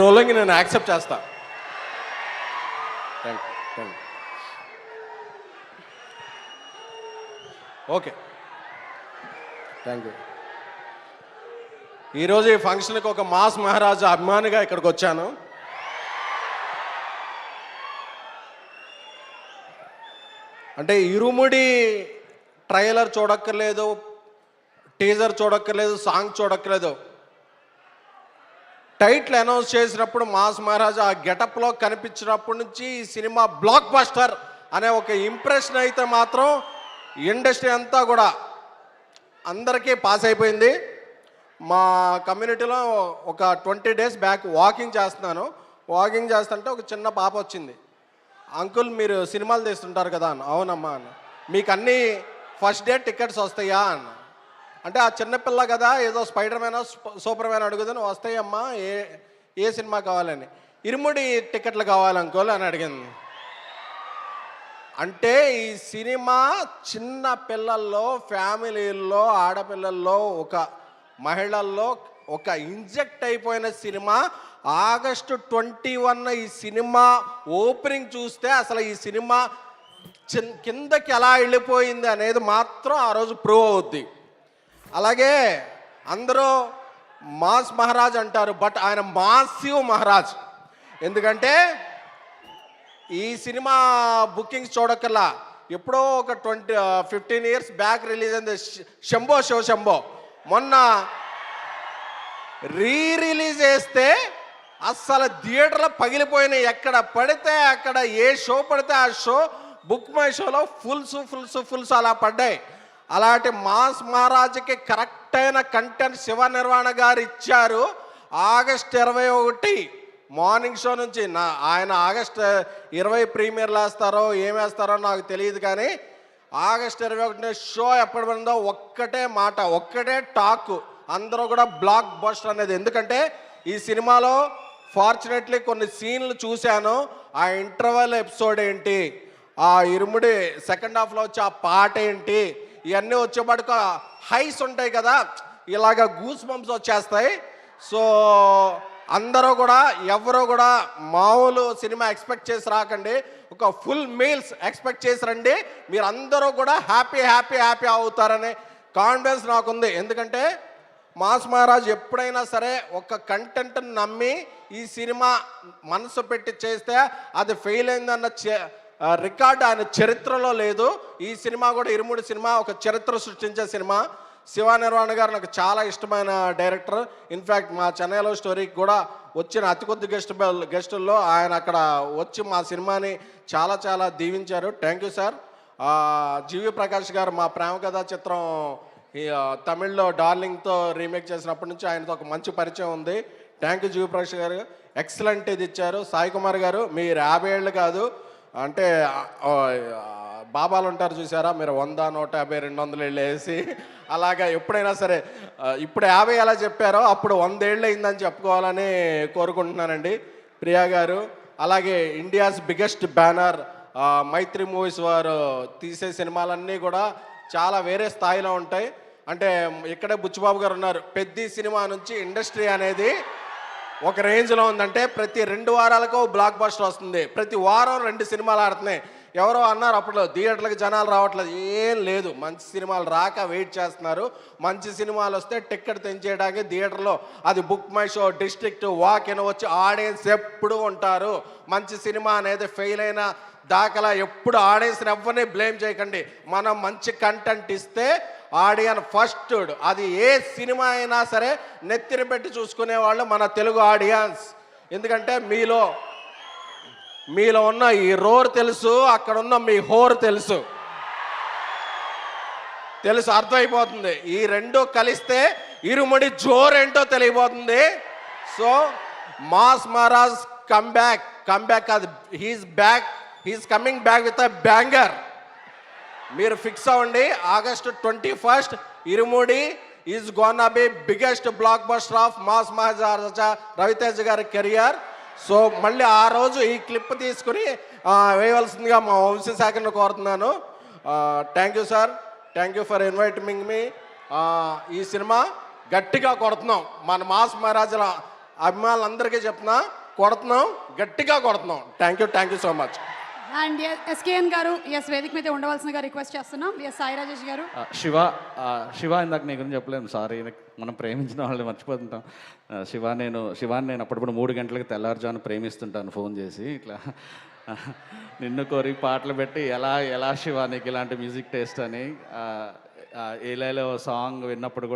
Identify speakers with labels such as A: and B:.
A: Rolling నేను accept చేస్తా. Okay, thank you. ఈరోజు ఈ ఫంక్షన్కి ఒక మాస్ మహారాజా అభిమానిగా ఇక్కడికి వచ్చాను. అంటే ఇరుముడి ట్రైలర్ చూడక్కర్లేదు, టీజర్ చూడక్కర్లేదు, సాంగ్ చూడక్కర్లేదు. టైటిల్ అనౌన్స్ చేసినప్పుడు మాస్ మహారాజా ఆ గెటప్లో కనిపించినప్పటి నుంచి ఈ సినిమా బ్లాక్ బస్టర్ అనే ఒక ఇంప్రెషన్ అయితే మాత్రం ఇండస్ట్రీ అంతా కూడా అందరికీ పాస్ అయిపోయింది. మా కమ్యూనిటీలో ఒక 20 డేస్ బ్యాక్ వాకింగ్ చేస్తున్నాను. వాకింగ్ చేస్తుంటే ఒక చిన్న పాప వచ్చింది. అంకుల్ మీరు సినిమాలు తీస్తుంటారు కదా అన్న. అవునమ్మా అన్న. మీకు అన్నీ ఫస్ట్ డే టికెట్స్ వస్తాయా అన్న. అంటే ఆ చిన్నపిల్ల కదా, ఏదో స్పైడర్ మ్యాన్ సూపర్ మ్యాన్ అడుగుదని వస్తాయమ్మా, ఏ సినిమా కావాలని. ఇరుముడి టికెట్లు కావాలి అంకుల్ అని అడిగింది. అంటే ఈ సినిమా చిన్న పిల్లల్లో, ఫ్యామిలీల్లో, ఆడపిల్లల్లో, ఒక మహిళల్లో ఒక ఇంజెక్ట్ అయిపోయిన సినిమా. ఆగస్టు 21 ఈ సినిమా ఓపెనింగ్ చూస్తే అసలు ఈ సినిమా కిందకి ఎలా వెళ్ళిపోయింది అనేది మాత్రం ఆ రోజు ప్రూవ్ అవుద్ది. అలాగే అందరూ మాస్ మహారాజ్ అంటారు, బట్ ఆయన మాసివ్ మహారాజ్. ఎందుకంటే ఈ సినిమా బుకింగ్స్ చూడక్కర్లా, ఎప్పుడో ఒక 15 ఇయర్స్ బ్యాక్ రిలీజ్ అయింది శంభో శివ శంభో. మొన్న రిలీజ్ చేస్తే అస్సలు థియేటర్లో పగిలిపోయినాయి. ఎక్కడ పడితే అక్కడ, ఏ షో పడితే ఆ షో, బుక్ మై షోలో ఫుల్స్ అలా పడ్డాయి. అలాంటి మాస్ మహారాజ్కి కరెక్ట్ అయిన కంటెంట్ శివ నిర్వాణ గారు ఇచ్చారు. ఆగస్ట్ 21 మార్నింగ్ షో నుంచి ఆయన ఆగస్ట్ 20 ప్రీమియర్లు వేస్తారో ఏమేస్తారో నాకు తెలియదు, కానీ ఆగస్ట్ 21 షో ఎప్పటి పడిందో ఒక్కటే మాట, ఒక్కటే టాక్, అందరూ కూడా బ్లాక్ బస్టర్ అనేది. ఎందుకంటే ఈ సినిమాలో ఫార్చునేట్లీ కొన్ని సీన్లు చూశాను. ఆ ఇంటర్వెల్ ఎపిసోడ్ ఏంటి, ఆ ఇరుముడి సెకండ్ హాఫ్లో వచ్చి ఆ పాట ఏంటి, ఇవన్నీ వచ్చేపాటుకు హైస్ ఉంటాయి కదా, ఇలాగ గూస్ బంప్స్ వచ్చేస్తాయి. సో అందరూ కూడా, ఎవరో కూడా మామూలు సినిమా ఎక్స్పెక్ట్ చేసి రాకండి, ఒక ఫుల్ మీల్స్ ఎక్స్పెక్ట్ చేసి రండి. మీరు అందరూ కూడా హ్యాపీ అవుతారనే కాన్ఫిడెన్స్ నాకుంది. ఎందుకంటే మాస్ మహారాజ్ ఎప్పుడైనా సరే ఒక కంటెంట్ని నమ్మి ఈ సినిమా మనసు పెట్టి చేస్తే అది ఫెయిల్ అయిందన్న రికార్డు ఆయన చరిత్రలో లేదు. ఈ సినిమా కూడా, ఇరుముడి సినిమా ఒక చరిత్ర సృష్టించే సినిమా. శివ నిర్వాణ గారు నాకు చాలా ఇష్టమైన డైరెక్టర్. ఇన్ఫ్యాక్ట్ మా చెన్నైలో స్టోరీకి కూడా వచ్చిన అతి కొద్ది గెస్టుల్లో ఆయన అక్కడ వచ్చి మా సినిమాని చాలా దీవించారు. Thank you sir. GV Prakash గారు మా ప్రేమ కథా చిత్రం తమిళ్లో డార్లింగ్తో రీమేక్ చేసినప్పటి నుంచి ఆయనతో ఒక మంచి పరిచయం ఉంది. థ్యాంక్ యూ జీవి ప్రకాష్ గారు, ఎక్సలెంట్ ఇది ఇచ్చారు. సాయి కుమార్ గారు, మీరు 50 ఏళ్ళు కాదు, అంటే బాబాలు ఉంటారు చూసారా, మీరు 100, 150, 200 ఏళ్ళు వేసి అలాగా ఎప్పుడైనా సరే, ఇప్పుడు 50 ఎలా చెప్పారో అప్పుడు 100 ఏళ్ళు అయిందని చెప్పుకోవాలని కోరుకుంటున్నానండి. ప్రియా గారు, అలాగే ఇండియాస్ బిగ్గెస్ట్ బ్యానర్ మైత్రి మూవీస్ వారు తీసే సినిమాలన్నీ కూడా చాలా వేరే స్థాయిలో ఉంటాయి. అంటే ఇక్కడే బుచ్చిబాబు గారు ఉన్నారు. పెద్ద సినిమా నుంచి ఇండస్ట్రీ అనేది ఒక రేంజ్లో ఉందంటే ప్రతి 2 వారాలకు బ్లాక్ బస్టర్ వస్తుంది, ప్రతి వారం 2 సినిమాలు ఆడుతున్నాయి. ఎవరో అన్నారు అప్పుడు థియేటర్లకు జనాలు రావట్లేదు, ఏం లేదు, మంచి సినిమాలు రాక వెయిట్ చేస్తున్నారు. మంచి సినిమాలు వస్తే టికెట్ తెంచేయడానికి థియేటర్లో, అది book my show, district, walk in వచ్చి ఆడియన్స్ ఎప్పుడు ఉంటారు. మంచి సినిమా అనేది ఫెయిల్ అయిన దాఖలా ఎప్పుడు ఆడియన్స్ని ఎవరిని బ్లేమ్ చేయకండి. మనం మంచి కంటెంట్ ఇస్తే ఆడియన్ ఫస్ట్, అది ఏ సినిమా అయినా సరే నెత్తిన పెట్టి చూసుకునే వాళ్ళు మన తెలుగు ఆడియన్స్. ఎందుకంటే మీలో ఉన్న ఈ రోర్ తెలుసు, అక్కడ ఉన్న మీ హోర్ తెలుసు, అర్థమైపోతుంది. ఈ రెండు కలిస్తే ఇరుముడి జోరేంటో తెలియబోతుంది. So mass Maharaj come back అది, he's coming back with a banger. మీరు ఫిక్స్ అవ్వండి. August 21 Irumudi is gonna be biggest blockbuster of mass Maharaja Ravi Teja గారి కెరియర్. సో మళ్ళీ ఆ రోజు ఈ క్లిప్ తీసుకుని వేయవలసిందిగా మా వంశశాఖను కోరుతున్నాను. Thank you sir, thank you for inviting me. ఈ సినిమా గట్టిగా కొడుతున్నాం, మన మాస్ మహారాజుల అభిమానులందరికీ చెప్తున్నా, కొడుతున్నాం, గట్టిగా కొడుతున్నాం. Thank you so much.
B: And SKN గారు ఎస్ వేదిక మీద ఉండవలసిందిగా రిక్వెస్ట్ చేస్తున్నాం. ఎస్ సాయి రాజేష్ గారు.
C: శివ ఇందాక నీ గురించి చెప్పలేము, సారీ. మనం ప్రేమించిన వాళ్ళని మర్చిపోతుంటాం. శివాని నేను అప్పుడప్పుడు 3 గంటలకు తెల్లారుజాను ప్రేమిస్తుంటాను ఫోన్ చేసి. ఇట్లా నిన్ను కోరి పాటలు పెట్టి ఎలా శివ నీకు ఇలాంటి మ్యూజిక్ టేస్ట్ అని ఏలేలో సాంగ్ విన్నప్పుడు కూడా